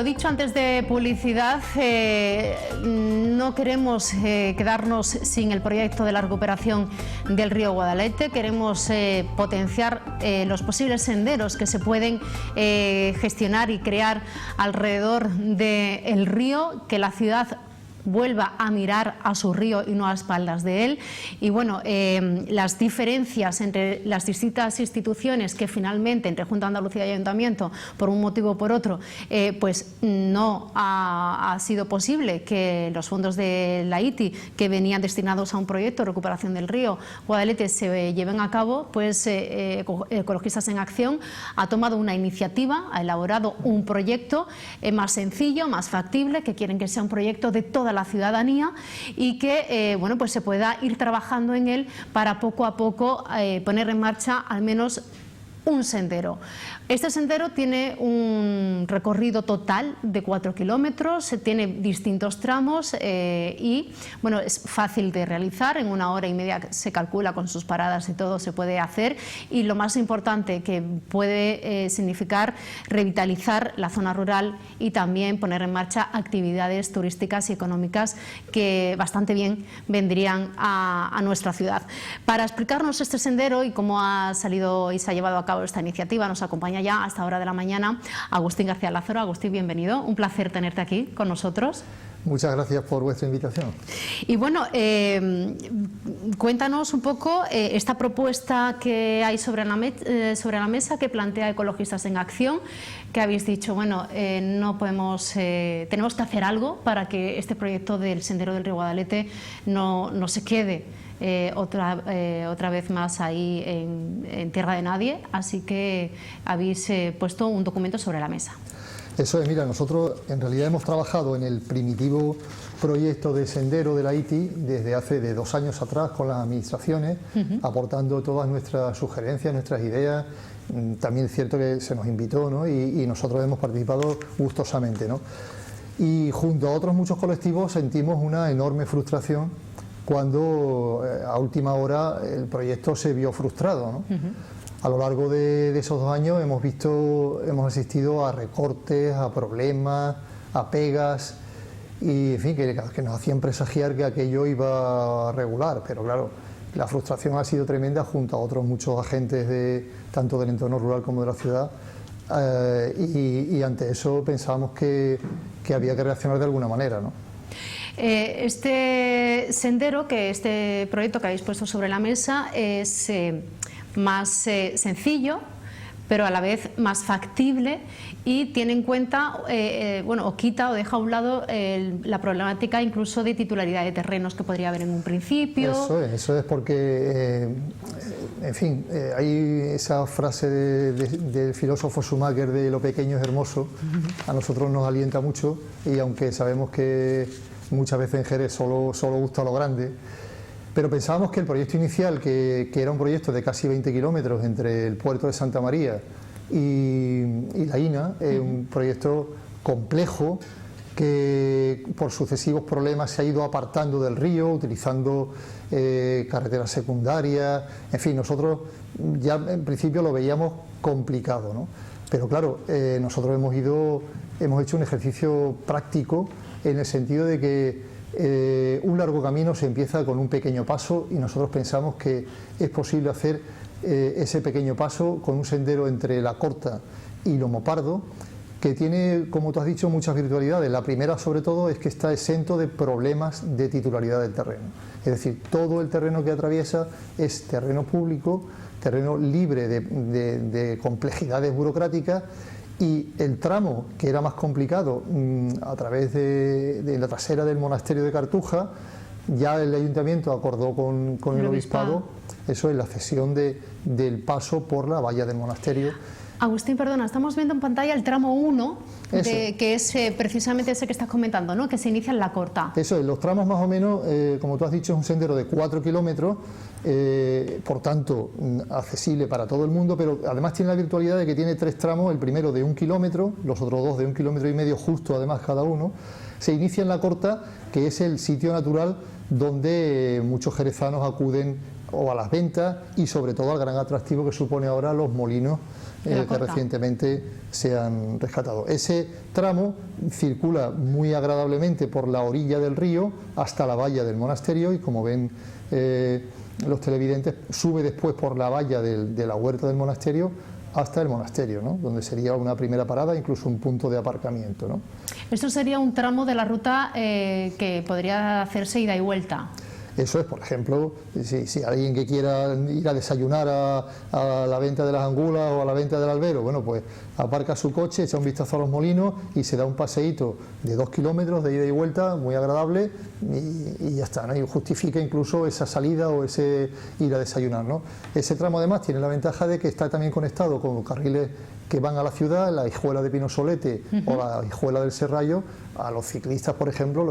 lo dicho antes de publicidad, no queremos quedarnos sin el proyecto de la recuperación del río Guadalete. Queremos potenciar los posibles senderos que se pueden gestionar y crear alrededor del río, que la ciudad vuelva a mirar a su río y no a espaldas de él. Y bueno, las diferencias entre las distintas instituciones que finalmente, entre Junta de Andalucía y Ayuntamiento, por un motivo o por otro, pues no ha sido posible que los fondos de la ITI, que venían destinados a un proyecto de recuperación del río Guadalete, se lleven a cabo. Pues Ecologistas en Acción ha tomado una iniciativa, ha elaborado un proyecto más sencillo, más factible, que quieren que sea un proyecto de toda la ciudadanía y que bueno, pues se pueda ir trabajando en él para poco a poco poner en marcha al menos un sendero. Este sendero tiene un recorrido total de 4 kilómetros, tiene distintos tramos y bueno, es fácil de realizar. En 1 hora y media se calcula, con sus paradas y todo se puede hacer, y lo más importante, que puede significar revitalizar la zona rural y también poner en marcha actividades turísticas y económicas que bastante bien vendrían a nuestra ciudad. Para explicarnos este sendero y cómo ha salido y se ha llevado a cabo esta iniciativa, nos acompaña ya a esta hora de la mañana Agustín García Lázaro. Agustín, bienvenido, un placer tenerte aquí con nosotros. Muchas gracias por vuestra invitación. Y bueno, cuéntanos un poco esta propuesta que hay sobre la mesa, que plantea Ecologistas en Acción, que habéis dicho, bueno, no podemos, tenemos que hacer algo para que este proyecto del Sendero del Río Guadalete no se quede otra vez más ahí en tierra de nadie, así que habéis puesto un documento sobre la mesa. Eso es, mira, nosotros en realidad hemos trabajado en el primitivo proyecto de sendero de la ITI desde hace 2 años atrás con las administraciones, aportando todas nuestras sugerencias, nuestras ideas. También es cierto que se nos invitó, ¿no? y nosotros hemos participado gustosamente, ¿no? Y junto a otros muchos colectivos sentimos una enorme frustración cuando a última hora el proyecto se vio frustrado, ¿no? A lo largo de esos 2 años hemos asistido a recortes, a problemas, a pegas, y en fin, que nos hacían presagiar que aquello iba a regular, pero claro, la frustración ha sido tremenda junto a otros muchos agentes tanto del entorno rural como de la ciudad, y ante eso pensábamos que había que reaccionar de alguna manera, ¿no? Este sendero, este proyecto que habéis puesto sobre la mesa, es más sencillo, pero a la vez más factible, y tiene en cuenta, bueno, o quita o deja a un lado la problemática incluso de titularidad de terrenos que podría haber en un principio. Eso es porque, en fin, hay esa frase del filósofo Schumacher de lo pequeño es hermoso, a nosotros nos alienta mucho, y aunque sabemos que muchas veces en Jerez solo gusta lo grande, pero pensábamos que el proyecto inicial, que era un proyecto de casi 20 kilómetros entre el puerto de Santa María y La Ina, un proyecto complejo que por sucesivos problemas se ha ido apartando del río, utilizando carreteras secundarias, en fin, nosotros ya en principio lo veíamos complicado, ¿no? Pero claro, nosotros hemos hecho un ejercicio práctico en el sentido de que un largo camino se empieza con un pequeño paso, y nosotros pensamos que es posible hacer ese pequeño paso con un sendero entre La Corta y Lomo Pardo, que tiene, como tú has dicho, muchas virtualidades. La primera, sobre todo, es que está exento de problemas de titularidad del terreno. Es decir, todo el terreno que atraviesa es terreno público, terreno libre de complejidades burocráticas, y el tramo que era más complicado a través de la trasera del monasterio de Cartuja, ya el ayuntamiento acordó con el obispado, eso es la cesión del paso por la valla del monasterio. Agustín, perdona, estamos viendo en pantalla el tramo 1, que es precisamente ese que estás comentando, ¿no? Que se inicia en La Corta. Eso es, los tramos más o menos, como tú has dicho, es un sendero de 4 kilómetros, por tanto accesible para todo el mundo, pero además tiene la virtualidad de que tiene 3 tramos, el primero de 1 kilómetro, los otros 2 de 1,5 kilómetros, justo además cada uno. Se inicia en La Corta, que es el sitio natural donde muchos jerezanos acuden o a las ventas y sobre todo al gran atractivo que supone ahora los molinos que recientemente se han rescatado. Ese tramo circula muy agradablemente por la orilla del río hasta la valla del monasterio y, como ven los televidentes, sube después por la valla de la huerta del monasterio hasta el monasterio, ¿no? Donde sería una primera parada, incluso un punto de aparcamiento, ¿no? Esto sería un tramo de la ruta que podría hacerse ida y vuelta. Eso es, por ejemplo, si alguien que quiera ir a desayunar a la venta de las angulas o a la venta del albero, bueno, pues aparca su coche, echa un vistazo a los molinos y se da un paseíto de 2 kilómetros de ida y vuelta, muy agradable, y ya está, ¿no? Y justifica incluso esa salida o ese ir a desayunar, ¿no? Ese tramo además tiene la ventaja de que está también conectado con carriles que van a la ciudad, la Hijuela de Pinosolete o la Hijuela del Serrallo. A los ciclistas, por ejemplo,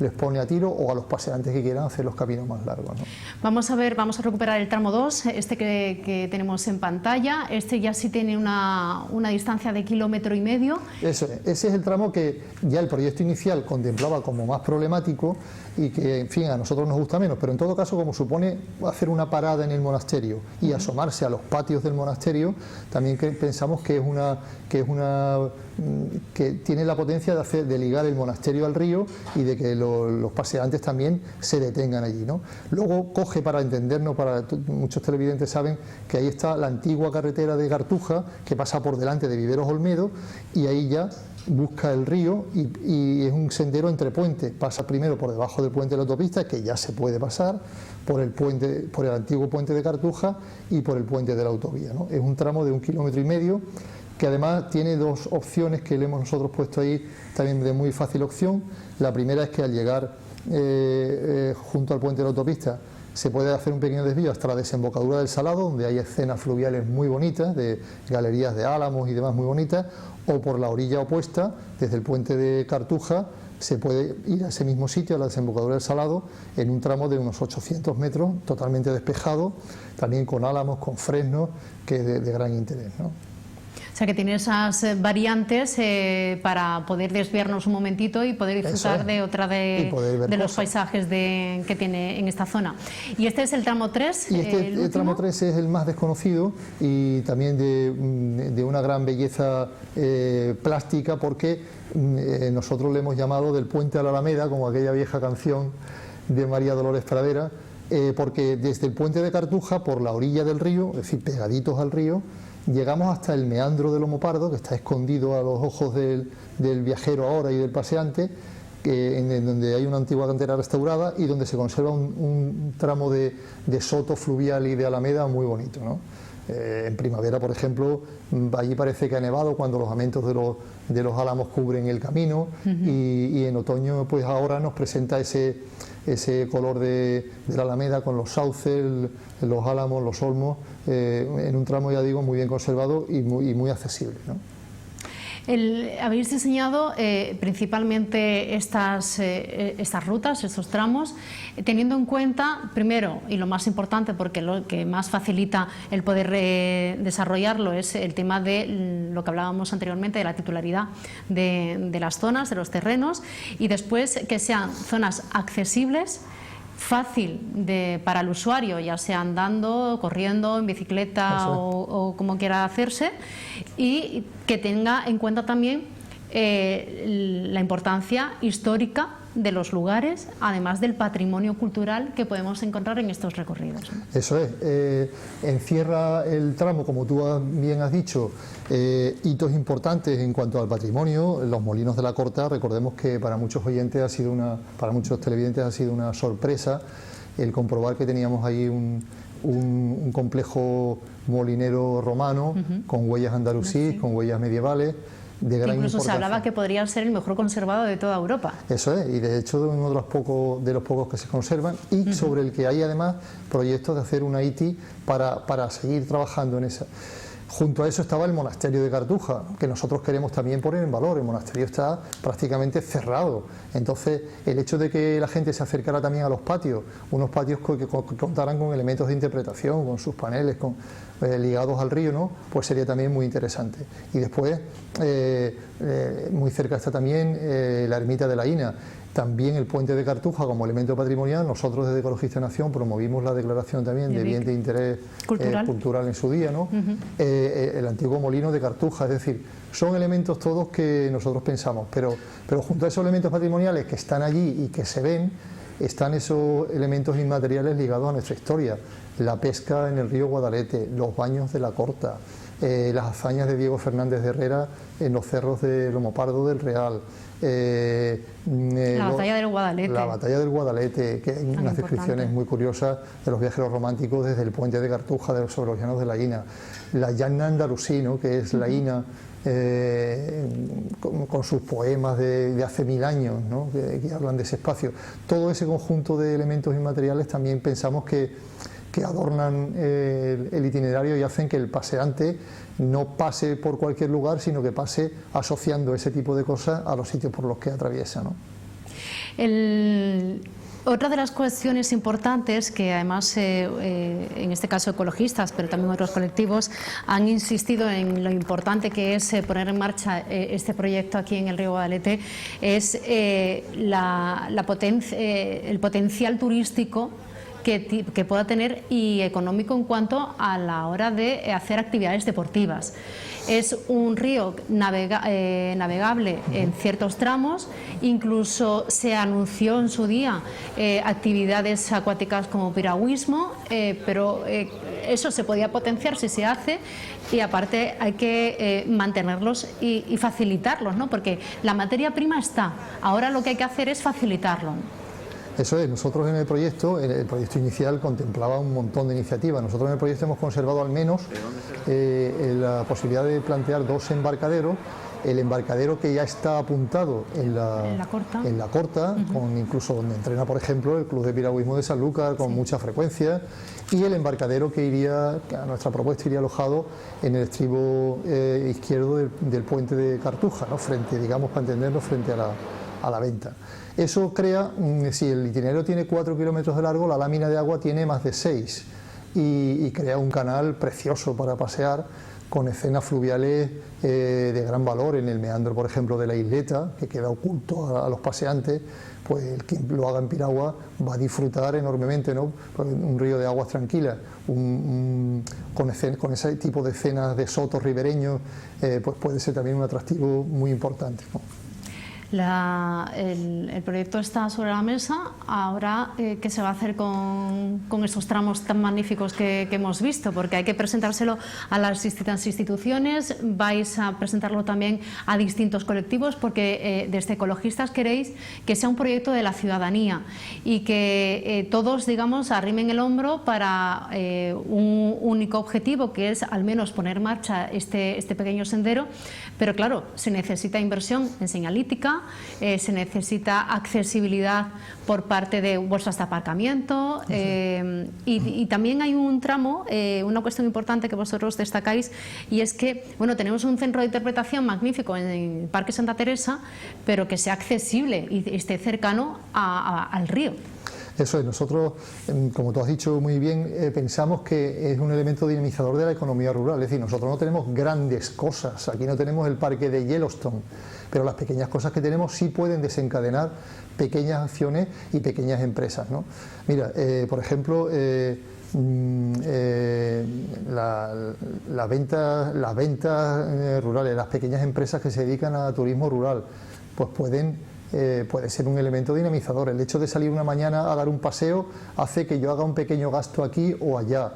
les pone a tiro, o a los paseantes que quieran hacer los caminos más largos, ¿no? Vamos a recuperar el tramo 2, este que tenemos en pantalla. Este ya sí tiene una distancia de 1,5 kilómetros. Ese es el tramo que ya el proyecto inicial contemplaba como más problemático y que, en fin, a nosotros nos gusta menos, pero en todo caso, como supone hacer una parada en el monasterio y asomarse a los patios del monasterio, también pensamos que tiene la potencia de ligar el monasterio al río y de que los paseantes también se detengan allí, ¿no? Luego coge, para entendernos, muchos televidentes saben que ahí está la antigua carretera de Cartuja, que pasa por delante de Viveros Olmedo, y ahí ya busca el río y es un sendero entre puentes. Pasa primero por debajo del puente de la autopista, que ya se puede pasar, por el antiguo puente de Cartuja y por el puente de la autovía, ¿no? Es un tramo de 1,5 kilómetros, que además tiene dos opciones que le hemos nosotros puesto ahí también de muy fácil opción. La primera es que al llegar junto al puente de la autopista se puede hacer un pequeño desvío hasta la desembocadura del Salado, donde hay escenas fluviales muy bonitas, de galerías de álamos y demás muy bonitas, o por la orilla opuesta, desde el puente de Cartuja, se puede ir a ese mismo sitio, a la desembocadura del Salado, en un tramo de unos 800 metros, totalmente despejado, también con álamos, con fresnos, que es de gran interés, ¿no? O sea, que tiene esas variantes para poder desviarnos un momentito y poder disfrutar de otra de los paisajes que tiene en esta zona. Y este es el tramo 3. Y el tramo 3 es el más desconocido y también de una gran belleza plástica, porque nosotros le hemos llamado del puente a la Alameda, como aquella vieja canción de María Dolores Pradera, porque desde el puente de Cartuja, por la orilla del río, es decir, pegaditos al río, llegamos hasta el meandro del Lomo Pardo, que está escondido a los ojos del viajero ahora y del paseante, en donde hay una antigua cantera restaurada y donde se conserva un tramo de soto fluvial y de alameda muy bonito, ¿no? En primavera, por ejemplo, allí parece que ha nevado cuando los amentos de los álamos cubren el camino, y en otoño, pues ahora nos presenta ese color de la alameda con los sauces, los álamos, los olmos, en un tramo, ya digo, muy bien conservado y muy accesible, ¿no? Habéis diseñado principalmente estas rutas, estos tramos, teniendo en cuenta, primero, y lo más importante, porque lo que más facilita el poder desarrollarlo es el tema de lo que hablábamos anteriormente, de la titularidad de las zonas, de los terrenos, y después que sean zonas accesibles, fácil para el usuario, ya sea andando, corriendo, en bicicleta o como quiera hacerse, y que tenga en cuenta también la importancia histórica de los lugares, además del patrimonio cultural que podemos encontrar en estos recorridos, ¿no? Eso es, encierra el tramo, como tú bien has dicho, hitos importantes en cuanto al patrimonio. Los molinos de la Corta, recordemos que para muchos oyentes para muchos televidentes ha sido una sorpresa el comprobar que teníamos ahí un complejo molinero romano, con huellas andalusíes, con huellas medievales, de gran incluso importancia. Se hablaba que podría ser el mejor conservado de toda Europa. Eso es, y de hecho uno de los pocos que se conservan, y sobre el que hay además proyectos de hacer una ITI para seguir trabajando en esa. Junto a eso estaba el monasterio de Cartuja, que nosotros queremos también poner en valor. El monasterio está prácticamente cerrado, entonces el hecho de que la gente se acercara también a los patios, unos patios que contaran con elementos de interpretación, con sus paneles ligados al río, ¿no? Pues sería también muy interesante. Y después muy cerca está también la ermita de la Ina. También el puente de Cartuja como elemento patrimonial. Nosotros desde Ecologistas Nación promovimos la declaración también de bien de interés cultural en su día, ¿no? El antiguo molino de Cartuja, es decir, son elementos todos que nosotros pensamos, pero junto a esos elementos patrimoniales que están allí y que se ven, están esos elementos inmateriales ligados a nuestra historia: la pesca en el río Guadalete, los baños de la Corta, las hazañas de Diego Fernández de Herrera en los cerros de Lomo Pardo del Real, la batalla del Guadalete. La batalla del Guadalete, que hay unas descripciones muy curiosas de los viajeros románticos desde el puente de Cartuja sobre los llanos de la Ina, la llana andalusí, ¿no?, que es la Ina con sus poemas de hace 1000 años, ¿no?, que hablan de ese espacio. Todo ese conjunto de elementos inmateriales también pensamos que adornan el itinerario y hacen que el paseante no pase por cualquier lugar, sino que pase asociando ese tipo de cosas a los sitios por los que atraviesa, ¿no? Otra de las cuestiones importantes que además en este caso ecologistas, pero también otros colectivos han insistido en lo importante que es poner en marcha este proyecto aquí en el río Guadalete es el potencial turístico que pueda tener y económico en cuanto a la hora de hacer actividades deportivas. Es un río navegable en ciertos tramos, incluso se anunció en su día actividades acuáticas como piragüismo, pero eso se podía potenciar si se hace, y aparte hay que mantenerlos y facilitarlos, ¿no?, porque la materia prima está, ahora lo que hay que hacer es facilitarlo. Eso es, nosotros en el proyecto inicial contemplaba un montón de iniciativas. Nosotros en el proyecto hemos conservado al menos la posibilidad de plantear 2 embarcaderos. El embarcadero que ya está apuntado en la Corta, con incluso donde entrena, por ejemplo, el Club de Piragüismo de Sanlúcar con mucha frecuencia, y el embarcadero que a nuestra propuesta iría alojado en el estribo izquierdo del puente de Cartuja, ¿no?, frente, digamos, para entendernos, frente a la venta. Eso crea, si el itinerario tiene 4 kilómetros de largo, la lámina de agua tiene más de 6 y crea un canal precioso para pasear, con escenas fluviales de gran valor. En el meandro, por ejemplo, de la isleta, que queda oculto a los paseantes, pues el que lo haga en piragua va a disfrutar enormemente, ¿no?, un río de aguas tranquilas, con ese tipo de escenas de sotos ribereños, pues puede ser también un atractivo muy importante, ¿no? El proyecto está sobre la mesa. Ahora, ¿qué se va a hacer con estos tramos tan magníficos que hemos visto? Porque hay que presentárselo a las distintas instituciones, vais a presentarlo también a distintos colectivos, porque desde Ecologistas queréis que sea un proyecto de la ciudadanía y que todos, digamos, arrimen el hombro para un único objetivo, que es al menos poner en marcha este pequeño sendero. Pero claro, se necesita inversión en señalítica, se necesita accesibilidad por parte de bolsas de aparcamiento, y también hay un tramo, una cuestión importante que vosotros destacáis, y es que, bueno, tenemos un centro de interpretación magnífico en el Parque Santa Teresa, pero que sea accesible y esté cercano al río. Eso es, nosotros, como tú has dicho muy bien, pensamos que es un elemento dinamizador de la economía rural. Es decir, nosotros no tenemos grandes cosas, aquí no tenemos el parque de Yellowstone, pero las pequeñas cosas que tenemos sí pueden desencadenar pequeñas acciones y pequeñas empresas, ¿no? Mira, por ejemplo, las ventas rurales, las pequeñas empresas que se dedican a turismo rural, pues puede ser un elemento dinamizador. El hecho de salir una mañana a dar un paseo hace que yo haga un pequeño gasto aquí o allá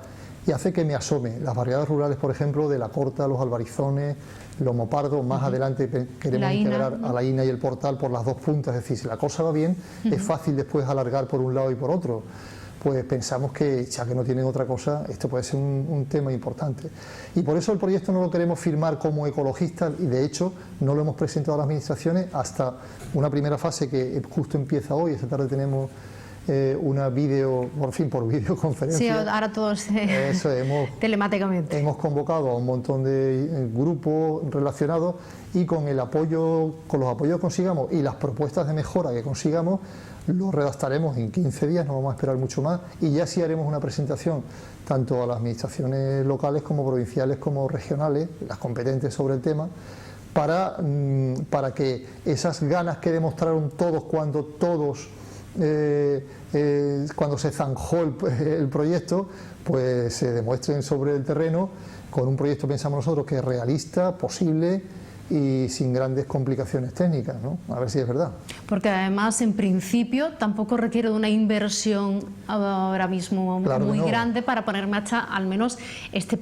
y hace que me asome. Las barriadas rurales, por ejemplo, de la Corta, los Albarizones, Lomo Pardo, más adelante queremos integrar a la Ina y el Portal por las 2 puntas. Es decir, si la cosa va bien, es fácil después alargar por un lado y por otro. Pues pensamos que, ya que no tienen otra cosa, esto puede ser un tema importante. Y por eso el proyecto no lo queremos firmar como ecologistas, y de hecho no lo hemos presentado a las administraciones hasta una primera fase que justo empieza hoy. Esta tarde tenemos una por videoconferencia. Sí, ahora todos telemáticamente. Hemos convocado a un montón de grupos relacionados, y con los apoyos que consigamos y las propuestas de mejora que consigamos, lo redactaremos en 15 días, no vamos a esperar mucho más, y ya sí haremos una presentación tanto a las administraciones locales como provinciales como regionales, las competentes sobre el tema, para que esas ganas que demostraron todos cuando se zanjó el proyecto, pues se demuestren sobre el terreno con un proyecto, pensamos nosotros, que es realista, posible y sin grandes complicaciones técnicas, ¿no? A ver si es verdad. Porque además, en principio, tampoco requiere de una inversión ahora mismo muy grande para poner en marcha al menos este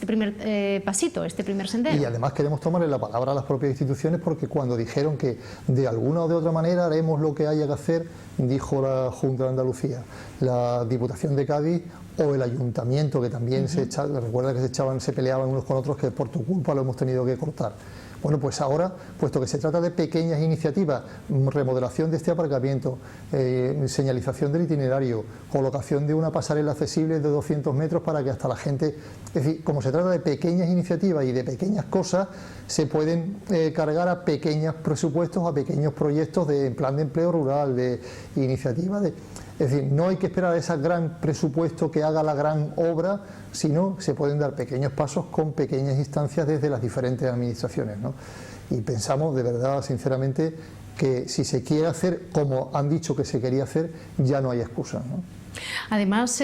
primer pasito, este primer sendero. Y además queremos tomarle la palabra a las propias instituciones, porque cuando dijeron que de alguna o de otra manera haremos lo que haya que hacer, dijo la Junta de Andalucía, la Diputación de Cádiz o el Ayuntamiento, que también recuerda que se peleaban unos con otros, que por tu culpa lo hemos tenido que cortar. Bueno, pues ahora, puesto que se trata de pequeñas iniciativas, remodelación de este aparcamiento, señalización del itinerario, colocación de una pasarela accesible de 200 metros para que hasta la gente... Es decir, como se trata de pequeñas iniciativas y de pequeñas cosas, se pueden cargar a pequeños presupuestos, a pequeños proyectos en plan de empleo rural, de iniciativa de... Es decir, no hay que esperar a ese gran presupuesto que haga la gran obra, sino se pueden dar pequeños pasos con pequeñas instancias desde las diferentes administraciones, ¿no? Y pensamos, de verdad, sinceramente, que si se quiere hacer como han dicho que se quería hacer, ya no hay excusa, ¿no? Además,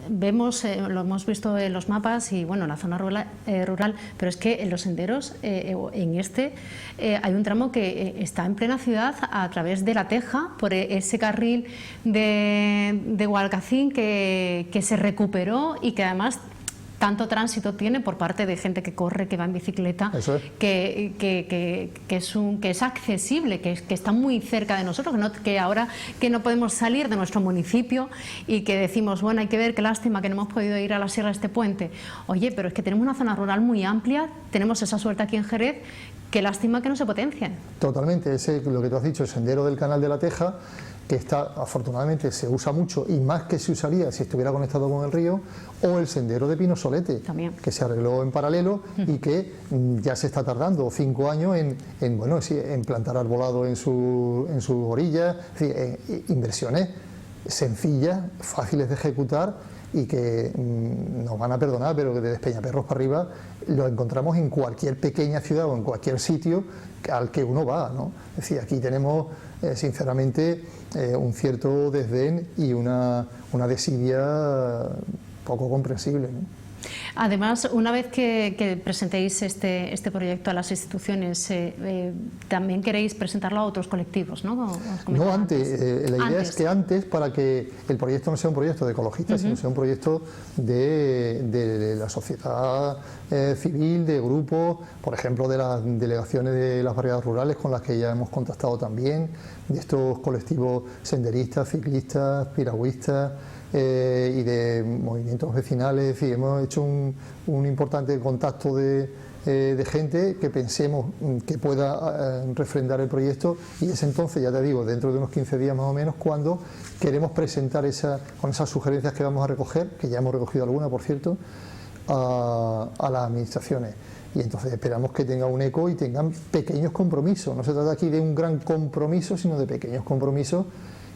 vemos, lo hemos visto en los mapas y bueno, en la zona rural, pero es que en los senderos, hay un tramo que está en plena ciudad a través de La Teja, por ese carril de Gualcacín que se recuperó y que además tanto tránsito tiene por parte de gente que corre, que va en bicicleta, que es accesible, que está muy cerca de nosotros, que ahora que no podemos salir de nuestro municipio y que decimos, bueno, hay que ver, qué lástima que no hemos podido ir a la Sierra de este puente. Oye, pero es que tenemos una zona rural muy amplia, tenemos esa suerte aquí en Jerez, qué lástima que no se potencien. Totalmente, lo que tú has dicho, el sendero del Canal de la Teja, que afortunadamente se usa mucho y más que se usaría si estuviera conectado con el río, o el sendero de Pino Solete, que se arregló en paralelo y que ya se está tardando 5 años en plantar arbolado en sus orillas, es decir, inversiones sencillas, fáciles de ejecutar y que nos van a perdonar, pero que de Despeñaperros para arriba lo encontramos en cualquier pequeña ciudad o en cualquier sitio al que uno va, ¿no? Es decir, aquí tenemos sinceramente un cierto desdén y una desidia poco comprensible, ¿no? Además, una vez que presentéis este proyecto a las instituciones, también queréis presentarlo a otros colectivos, ¿no? No, antes. La idea es que antes, para que el proyecto no sea un proyecto de ecologistas, sino sea un proyecto de la sociedad civil, de grupos, por ejemplo, de las delegaciones de las barriadas rurales con las que ya hemos contactado también, de estos colectivos senderistas, ciclistas, piragüistas, y de movimientos vecinales. Es decir, hemos hecho un importante contacto de gente que pensemos que pueda refrendar el proyecto, y es entonces, ya te digo, dentro de unos 15 días más o menos, cuando queremos presentar con esas sugerencias que vamos a recoger, que ya hemos recogido alguna, por cierto, a las administraciones. Y entonces esperamos que tenga un eco y tengan pequeños compromisos. No se trata aquí de un gran compromiso, sino de pequeños compromisos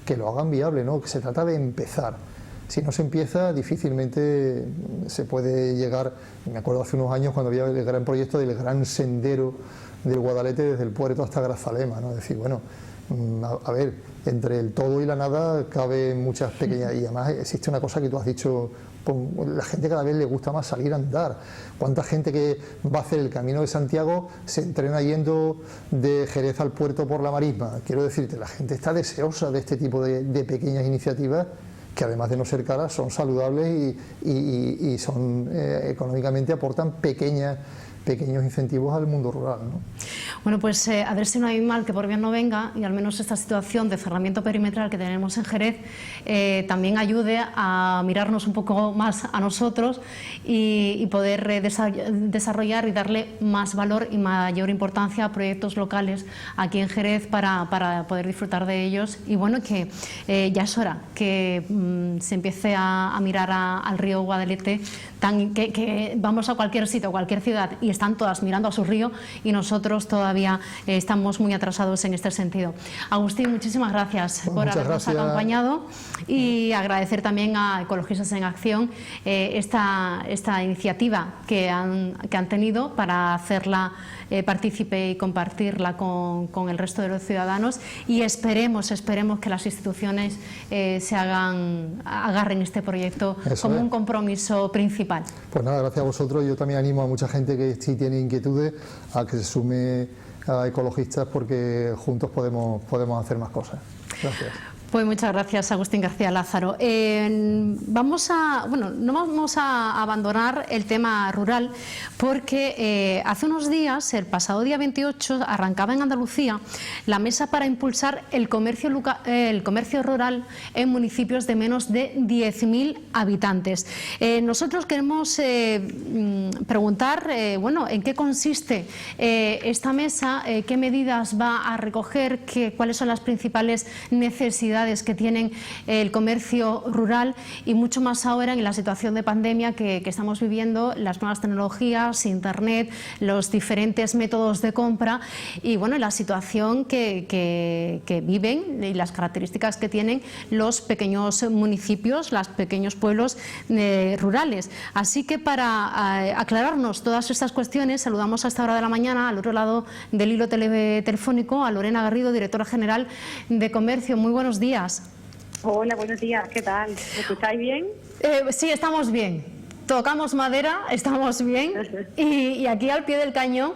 que lo hagan viable, ¿no? Que se trata de empezar. Si no se empieza, difícilmente se puede llegar. Me acuerdo hace unos años cuando había el gran proyecto del gran sendero del Guadalete desde el puerto hasta Grazalema, ¿no? Es decir, bueno, a ver, entre el todo y la nada caben muchas pequeñas, y además existe una cosa que tú has dicho, la gente cada vez le gusta más salir a andar. ¿Cuánta gente que va a hacer el Camino de Santiago se entrena yendo de Jerez al puerto por la marisma? Quiero decirte, la gente está deseosa de este tipo de pequeñas iniciativas, que además de no ser caras son saludables y son económicamente aportan pequeños incentivos al mundo rural, ¿no? Bueno, pues a ver si no hay mal que por bien no venga, y al menos esta situación de cerramiento perimetral que tenemos en Jerez también ayude a mirarnos un poco más a nosotros y poder desarrollar y darle más valor y mayor importancia a proyectos locales aquí en Jerez para poder disfrutar de ellos. Y bueno, que ya es hora que se empiece a mirar al río Guadalete, que vamos a cualquier sitio, a cualquier ciudad, y y están todas mirando a su río, y nosotros todavía estamos muy atrasados en este sentido. Agustín, muchísimas gracias por habernos acompañado, y agradecer también a Ecologistas en Acción esta iniciativa que han tenido para hacerla partícipe y compartirla con el resto de los ciudadanos, y esperemos que las instituciones agarren este proyecto como un compromiso principal. Pues nada, gracias a vosotros. Yo también animo a mucha gente que sí tiene inquietudes a que se sume a Ecologistas, porque juntos podemos hacer más cosas. Gracias. Pues muchas gracias, Agustín García Lázaro. No vamos a abandonar el tema rural, porque hace unos días, el pasado día 28, arrancaba en Andalucía la mesa para impulsar el comercio rural en municipios de menos de 10.000 habitantes. Nosotros queremos preguntar, ¿en qué consiste esta mesa? ¿Qué medidas va a recoger? ¿Cuáles son las principales necesidades que tienen el comercio rural, y mucho más ahora en la situación de pandemia que estamos viviendo, las nuevas tecnologías, Internet, los diferentes métodos de compra y la situación que viven y las características que tienen los pequeños municipios, los pequeños pueblos rurales? Así que para aclararnos todas estas cuestiones, saludamos a esta hora de la mañana, al otro lado del hilo telefónico, a Lorena Garrido, directora general de Comercio. Muy buenos días. Hola, buenos días, ¿qué tal? ¿Me escucháis bien? Sí, estamos bien. Tocamos madera, estamos bien, y aquí al pie del cañón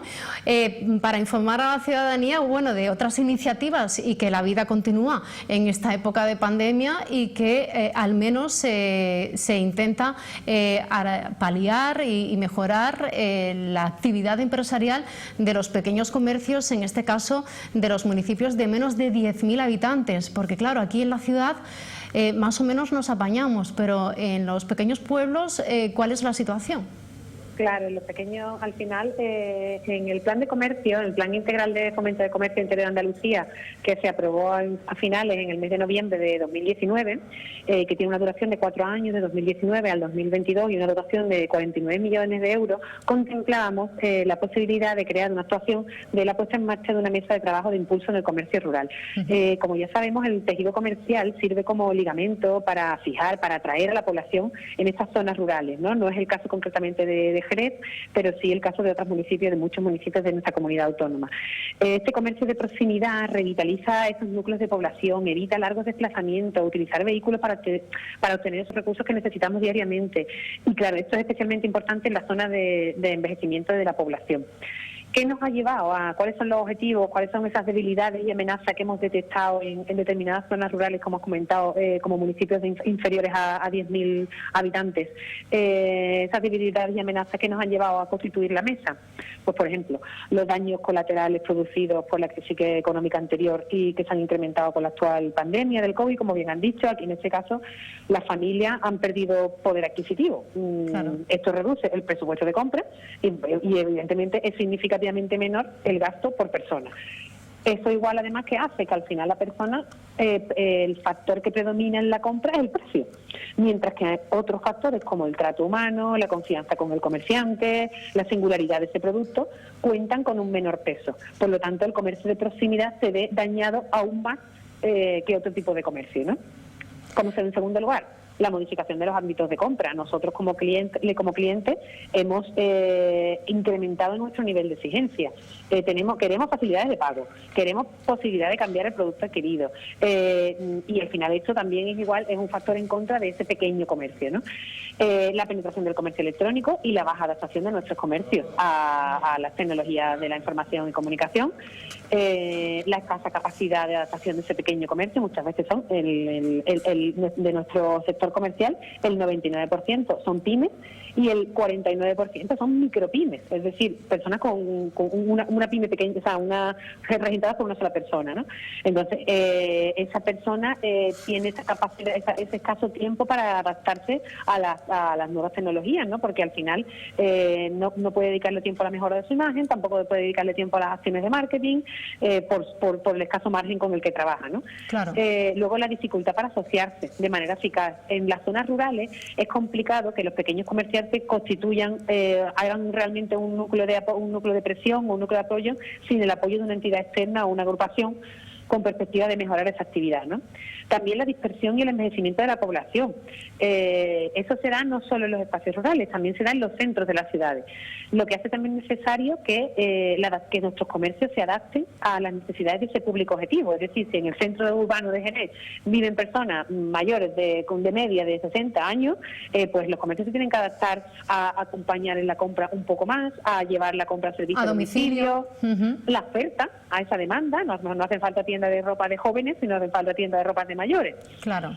para informar a la ciudadanía de otras iniciativas, y que la vida continúa en esta época de pandemia, y que al menos se intenta paliar y mejorar la actividad empresarial de los pequeños comercios, en este caso de los municipios de menos de 10.000 habitantes, porque claro, aquí en la ciudad más o menos nos apañamos, pero en los pequeños pueblos, ¿cuál es la situación? Claro, en los pequeños, al final, en el plan de comercio, el plan integral de fomento de comercio interior de Andalucía, que se aprobó a finales, en el mes de noviembre de 2019, que tiene una duración de 4 años, de 2019 al 2022, y una dotación de 49 millones de euros, contemplábamos la posibilidad de crear una actuación de la puesta en marcha de una mesa de trabajo de impulso en el comercio rural. Como ya sabemos, el tejido comercial sirve como ligamento para fijar, para atraer a la población en estas zonas rurales, ¿no? No es el caso concretamente de Jerez, pero sí el caso de otros municipios, de muchos municipios de nuestra comunidad autónoma. Este comercio de proximidad revitaliza estos núcleos de población, evita largos desplazamientos, utilizar vehículos para obtener esos recursos que necesitamos diariamente. Y claro, esto es especialmente importante en las zonas de envejecimiento de la población. ¿Qué nos ha llevado a cuáles son los objetivos, cuáles son esas debilidades y amenazas que hemos detectado en determinadas zonas rurales, como has comentado, como municipios inferiores a 10.000 habitantes? Esas debilidades y amenazas que nos han llevado a constituir la mesa. Pues, por ejemplo, los daños colaterales producidos por la crisis económica anterior y que se han incrementado con la actual pandemia del COVID, como bien han dicho. Aquí, en este caso, las familias han perdido poder adquisitivo. Claro. Esto reduce el presupuesto de compra y evidentemente, es significativamente menor el gasto por persona. Eso igual, además, que hace que al final la persona, el factor que predomina en la compra es el precio, mientras que hay otros factores como el trato humano, la confianza con el comerciante, la singularidad de ese producto, cuentan con un menor peso. Por lo tanto, el comercio de proximidad se ve dañado aún más que otro tipo de comercio, ¿no? Como en segundo lugar, la modificación de los ámbitos de compra. Nosotros como cliente hemos incrementado nuestro nivel de exigencia. Queremos facilidades de pago, queremos posibilidad de cambiar el producto adquirido, y al final esto también es un factor en contra de ese pequeño comercio, ¿no? La penetración del comercio electrónico y la baja adaptación de nuestros comercios a las tecnologías de la información y comunicación. La escasa capacidad de adaptación de ese pequeño comercio, muchas veces son de nuestro sector comercial, el 99% son pymes y el 49% son micropymes, es decir, personas con una pyme pequeña, o sea, regeneradas por una sola persona, ¿no? Entonces, esa persona tiene esa capacidad, ese escaso tiempo para adaptarse a las nuevas tecnologías, ¿no? Porque al final no puede dedicarle tiempo a la mejora de su imagen, tampoco puede dedicarle tiempo a las acciones de marketing, por el escaso margen con el que trabaja, ¿no? Claro. Luego, la dificultad para asociarse de manera eficaz. en las zonas rurales es complicado que los pequeños comerciantes constituyan, hagan realmente un núcleo de presión o un núcleo de apoyo sin el apoyo de una entidad externa o una agrupación con perspectiva de mejorar esa actividad, ¿no? También la dispersión y el envejecimiento de la población. Eso se da no solo en los espacios rurales, también se da en los centros de las ciudades. Lo que hace también necesario que nuestros comercios se adapten a las necesidades de ese público objetivo. Es decir, si en el centro urbano de Jerez viven personas mayores de media de 60 años, pues los comercios se tienen que adaptar a acompañar en la compra un poco más, a llevar la compra al servicio a domicilio, la oferta a esa demanda. No hace falta tienda de ropa de jóvenes, sino hace falta tienda de ropa de mayores. Claro.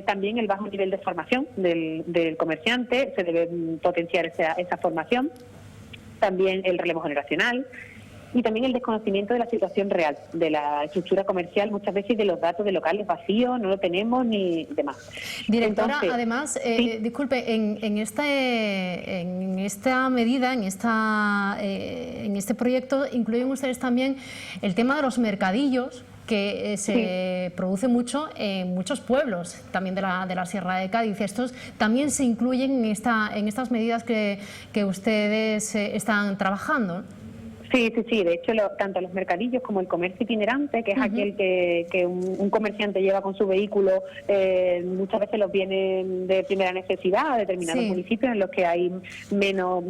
También el bajo nivel de formación del comerciante, se debe potenciar esa formación. También el relevo generacional y también el desconocimiento de la situación real de la estructura comercial, muchas veces de los datos de locales vacíos, no lo tenemos ni demás. Directora, Entonces, además, ¿sí? disculpe, en esta medida, en este proyecto, incluyen ustedes también el tema de los mercadillos, que se produce mucho en muchos pueblos también de la Sierra de Cádiz. Estos también se incluyen en estas medidas que ustedes están trabajando. Sí. De hecho, tanto los mercadillos como el comercio itinerante, que es aquel que un comerciante lleva con su vehículo, muchas veces los bienes de primera necesidad a determinados municipios en los que hay menos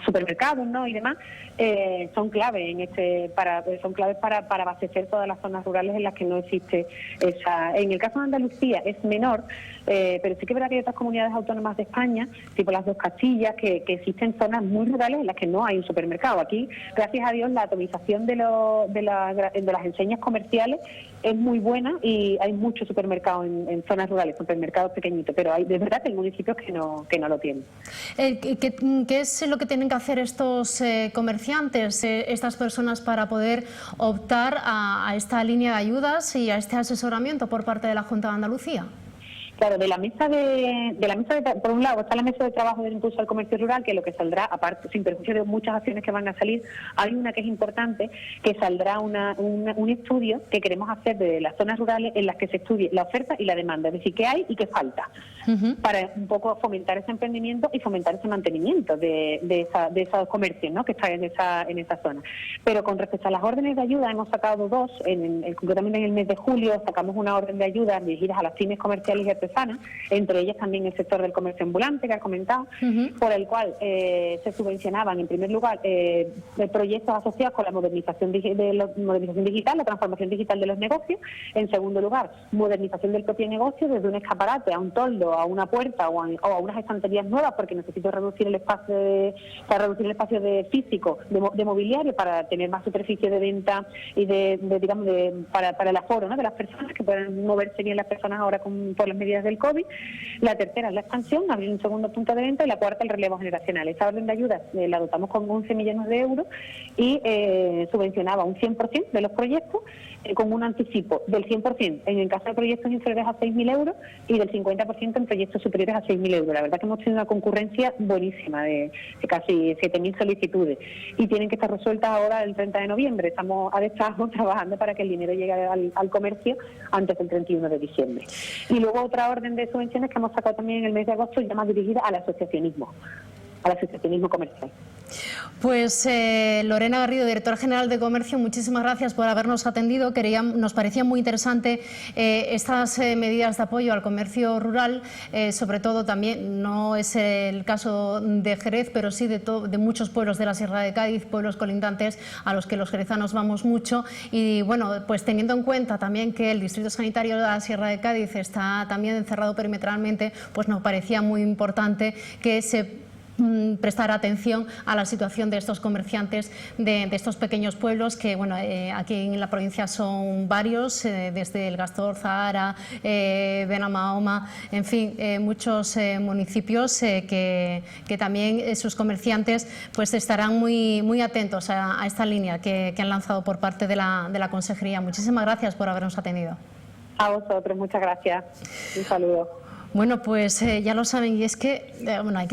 supermercados, ¿no? Y demás, son claves para abastecer todas las zonas rurales en las que no existe esa. En el caso de Andalucía es menor, pero sí que es verdad que hay otras comunidades autónomas de España, tipo las dos Castillas, que existen zonas muy rurales en las que no hay un supermercado. Aquí, gracias a Dios, la atomización de las enseñas comerciales es muy buena y hay muchos supermercados en zonas rurales, supermercados pequeñitos, pero hay de verdad que hay municipios que no lo tienen. ¿Qué es lo que tienen que hacer estos comerciantes, estas personas, para poder optar a esta línea de ayudas y a este asesoramiento por parte de la Junta de Andalucía? Claro, de la mesa por un lado está la mesa de trabajo del impulso al comercio rural, que lo que saldrá, aparte, sin perjuicio de muchas acciones que van a salir, hay una que es importante, que saldrá un estudio que queremos hacer de las zonas rurales en las que se estudie la oferta y la demanda, es decir, qué hay y qué falta, para un poco fomentar ese emprendimiento y fomentar ese mantenimiento de esos comercios, ¿no?, que están en esa zona. Pero con respecto a las órdenes de ayuda, hemos sacado dos, concretamente en el mes de julio sacamos una orden de ayuda dirigidas a las pymes comerciales y artesanas, entre ellas también el sector del comercio ambulante que ha comentado, por el cual se subvencionaban en primer lugar proyectos asociados con la modernización digital, la transformación digital de los negocios. En segundo lugar, modernización del propio negocio, desde un escaparate a un toldo, a una puerta o a unas estanterías nuevas, porque necesito reducir el espacio físico de mobiliario para tener más superficie de venta y para el aforo, ¿no?, de las personas, que puedan moverse bien las personas ahora por las medidas del COVID. La tercera es la expansión, abrir un segundo punto de venta, y la cuarta el relevo generacional. Esta orden de ayuda la dotamos con 11 millones de euros y subvencionaba un 100% de los proyectos con un anticipo del 100% en el caso de proyectos inferiores a 6.000 euros y del 50% en proyectos superiores a 6.000 euros. La verdad que hemos tenido una concurrencia buenísima de casi 7.000 solicitudes y tienen que estar resueltas ahora el 30 de noviembre. Estamos trabajando para que el dinero llegue al comercio antes del 31 de diciembre. Y luego otra orden de subvenciones que hemos sacado también en el mes de agosto, ya más dirigida al asociacionismo comercial. Pues Lorena Garrido, directora general de Comercio, muchísimas gracias por habernos atendido. Nos parecía muy interesante estas medidas de apoyo al comercio rural, sobre todo también, no es el caso de Jerez, pero sí de muchos pueblos de la Sierra de Cádiz, pueblos colindantes a los que los jerezanos vamos mucho. Y bueno, pues teniendo en cuenta también que el Distrito Sanitario de la Sierra de Cádiz está también encerrado perimetralmente, pues nos parecía muy importante que se prestar atención a la situación de estos comerciantes de estos pequeños pueblos que, bueno, aquí en la provincia son varios, desde el Gastor, Zahara, Benamahoma, en fin, muchos municipios que también sus comerciantes pues estarán muy atentos a esta línea que han lanzado por parte de la Consejería. Muchísimas gracias por habernos atendido. A vosotros, muchas gracias. Un saludo. Bueno, pues ya lo saben, y es que bueno, hay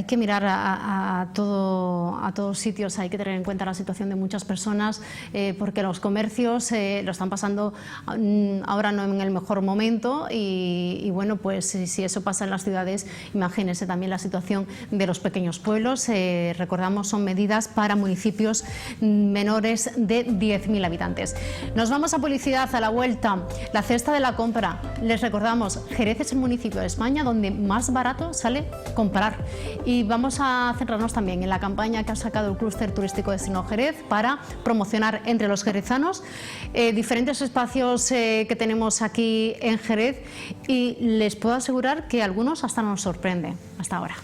que mirar a todos sitios, hay que tener en cuenta la situación de muchas personas, porque los comercios lo están pasando ahora no en el mejor momento, y bueno, pues si eso pasa en las ciudades, imagínense también la situación de los pequeños pueblos. Recordamos, son medidas para municipios menores de 10.000 habitantes. Nos vamos a publicidad. A la vuelta, la cesta de la compra. Les recordamos, Jerez es el municipio de España donde más barato sale comprar, y vamos a centrarnos también en la campaña que ha sacado el Clúster Turístico Destino Jerez para promocionar entre los jerezanos diferentes espacios que tenemos aquí en Jerez, y les puedo asegurar que algunos hasta nos sorprenden. Hasta ahora.